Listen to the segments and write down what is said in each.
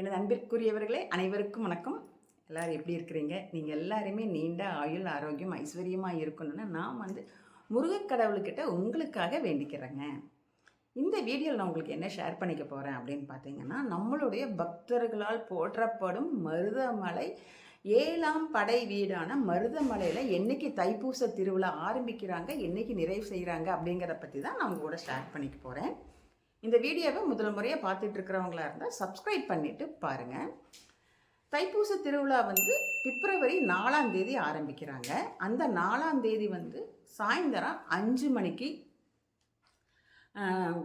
எனது அன்பிற்குரியவர்களே அனைவருக்கும் வணக்கம். எல்லோரும் எப்படி இருக்கிறீங்க? நீங்கள் எல்லாருமே நீண்ட ஆயுள் ஆரோக்கியம் ஐஸ்வர்யமாக இருக்கணும்னு நான் முருகக்கடவுள்கிட்ட உங்களுக்காக வேண்டிக்கிறேங்க. இந்த வீடியோவில் நான் உங்களுக்கு என்ன ஷேர் பண்ணிக்க போகிறேன் அப்படின்னு பார்த்தீங்கன்னா, நம்மளுடைய பக்தர்களால் போற்றப்படும் மருதமலை 7ஆம் படை வீடான மருதமலையில் என்றைக்கு தைப்பூச திருவிழா ஆரம்பிக்கிறாங்க, என்றைக்கு நிறைவு செய்கிறாங்க அப்படிங்கிறத பற்றி தான் நான் உங்களோட ஷேர் பண்ணிக்க போகிறேன். இந்த வீடியோவை முதல் முறையாக பார்த்துட்டு இருக்கிறவங்களா இருந்தால் சப்ஸ்கிரைப் பண்ணிவிட்டு பாருங்கள். தைப்பூச திருவிழா பிப்ரவரி 4ஆம் தேதி ஆரம்பிக்கிறாங்க. அந்த 4ஆம் தேதி சாயந்தரம் 5 மணிக்கு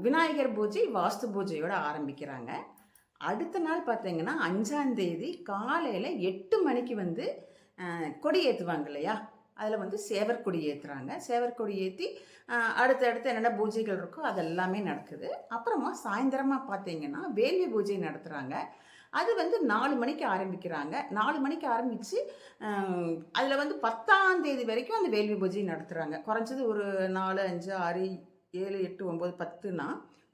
விநாயகர் பூஜை வாஸ்து பூஜையோடு ஆரம்பிக்கிறாங்க. அடுத்த நாள் பார்த்தீங்கன்னா 5ஆம் தேதி காலையில் 8 மணிக்கு கொடி ஏற்றுவாங்க இல்லையா, அதில் சேவர் கொடி ஏற்றுறாங்க. சேவர் கொடி ஏற்றி அடுத்தடுத்து என்னென்ன பூஜைகள் இருக்கோ அதெல்லாமே நடக்குது. அப்புறமா சாயந்தரமாக பார்த்தீங்கன்னா வேள்வி பூஜை நடத்துகிறாங்க. அது 4 மணிக்கு ஆரம்பிக்கிறாங்க. 4 மணிக்கு ஆரம்பித்து அதில் 10ஆம் தேதி வரைக்கும் அந்த வேள்வி பூஜை நடத்துகிறாங்க. குறைஞ்சது ஒரு 4, 5, 6, 7, 8, 9, 10னா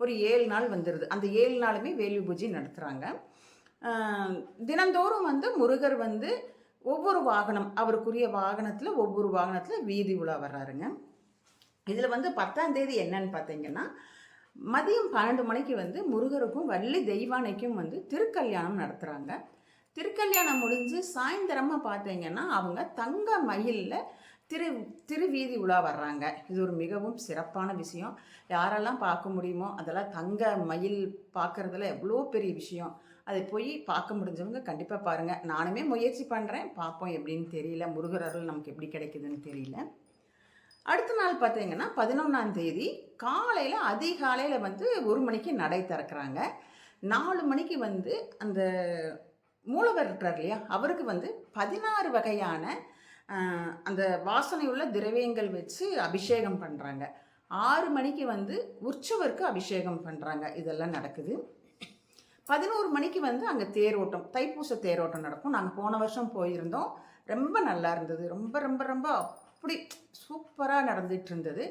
ஒரு 7 நாள் வந்துடுது. அந்த 7 நாளுமே வேள்வி பூஜை நடத்துகிறாங்க. தினந்தோறும் முருகர் ஒவ்வொரு வாகனம், அவருக்குரிய வாகனத்தில் ஒவ்வொரு வாகனத்தில் வீதி உலா வர்றாருங்க. இதில் 10ஆம் தேதி என்னன்னு பார்த்தீங்கன்னா, மதியம் 12 மணிக்கு முருகருக்கும் வள்ளி தெய்வானைக்கும் திருக்கல்யாணம் நடத்துகிறாங்க. திருக்கல்யாணம் முடிஞ்சு சாயந்தரமாக பார்த்தீங்கன்னா அவங்க தங்க மயிலில் திருவீதி உலா வர்றாங்க. இது ஒரு மிகவும் சிறப்பான விஷயம். யாரெல்லாம் பார்க்க முடியுமோ அதெல்லாம் தங்க மயில் பார்க்குறதுல எவ்வளோ பெரிய விஷயம். அதை போய் பார்க்க முடிஞ்சவங்க கண்டிப்பாக பாருங்கள். நானுமே முயற்சி பண்ணுறேன், பார்ப்போம் எப்படின்னு தெரியல. முருகர் அருள் நமக்கு எப்படி கிடைக்குதுன்னு தெரியல. அடுத்த நாள் பார்த்தீங்கன்னா 11ஆம் தேதி காலையில் அதிகாலையில் 1 மணிக்கு நடை திறக்கிறாங்க. 4 மணிக்கு அந்த மூலவர் இருக்கிறார் இல்லையா, அவருக்கு 16 வகையான அந்த வாசனை உள்ள திரவியங்கள் வச்சு அபிஷேகம் பண்ணுறாங்க. 6 மணிக்கு உற்சவருக்கு அபிஷேகம் பண்ணுறாங்க. இதெல்லாம் நடக்குது. 11 மணிக்கு அங்கே தேரோட்டம், தைப்பூச தேரோட்டம் நடக்கும். நாங்கள் போன வருஷம் போயிருந்தோம். ரொம்ப நல்லா இருந்தது. ரொம்ப ரொம்ப ரொம்ப அப்படி சூப்பராக நடந்துகிட்டு இருந்தது.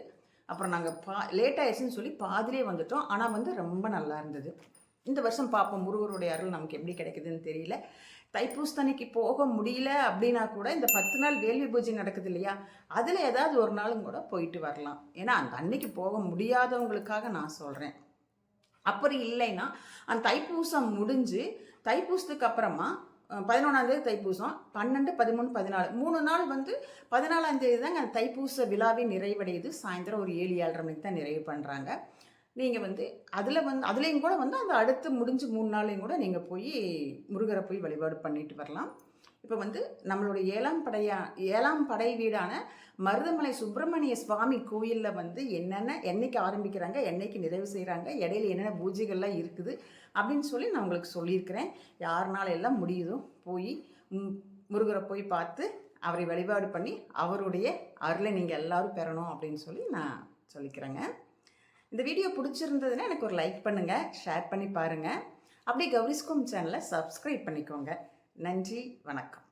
அப்புறம் நாங்கள் லேட் ஆயிடுச்சுன்னு சொல்லி பாதிலே வந்துட்டோம். ஆனால் ரொம்ப நல்லா இருந்தது. இந்த வருஷம் பார்ப்போம் முருகருடைய அருள் நமக்கு எப்படி கிடைக்குதுன்னு தெரியல. தைப்பூசத்தன்னைக்கு போக முடியல அப்படின்னா கூட இந்த 10 நாள் வேள்வி பூஜை நடக்குது இல்லையா, அதில் ஏதாவது ஒரு நாளும் கூட போயிட்டு வரலாம். ஏன்னா அந்த அன்னைக்கு போக முடியாதவங்களுக்காக நான் சொல்கிறேன். அப்படி இல்லைன்னா அந்த தைப்பூசம் முடிஞ்சு தைப்பூசத்துக்கு அப்புறமா 11ஆம் தேதி தைப்பூசம், 12, 13, 14 3 நாள் 14ஆம் தேதி தாங்க அந்த தைப்பூச விழாவே நிறைவடையுது. சாயந்தரம் ஒரு 7, 7:30 மணிக்கு தான் நிறைவு பண்ணுறாங்க. நீங்கள் அதில் அதுலேயும் கூட அந்த அடுத்து முடிஞ்சு 3 நாளையும் கூட நீங்கள் போய் முருகரை போய் வழிபாடு பண்ணிட்டு வரலாம். இப்போ நம்மளுடைய 7ஆம் படை வீடான மருதமலை சுப்பிரமணிய சுவாமி கோயிலில் என்னைக்கு ஆரம்பிக்கிறாங்க, என்னைக்கு நிறைவு செய்கிறாங்க, இடையில என்னென்ன பூஜைகள்லாம் இருக்குது அப்படின்னு சொல்லி நான் உங்களுக்கு சொல்லியிருக்கிறேன். யாருனால எல்லாம் முடியுதோ போய் முருகரை போய் பார்த்து அவரை வழிபாடு பண்ணி அவருடைய அருளை நீங்கள் எல்லோரும் பெறணும் அப்படின்னு சொல்லி நான் சொல்லிக்கிறேங்க. இந்த வீடியோ பிடிச்சிருந்ததுன்னா எனக்கு ஒரு லைக் பண்ணுங்கள், ஷேர் பண்ணி பாருங்கள். அப்படியே கௌரிஸ்கோம் சேனலை சப்ஸ்கிரைப் பண்ணிக்கோங்க. நன்றி, வணக்கம்.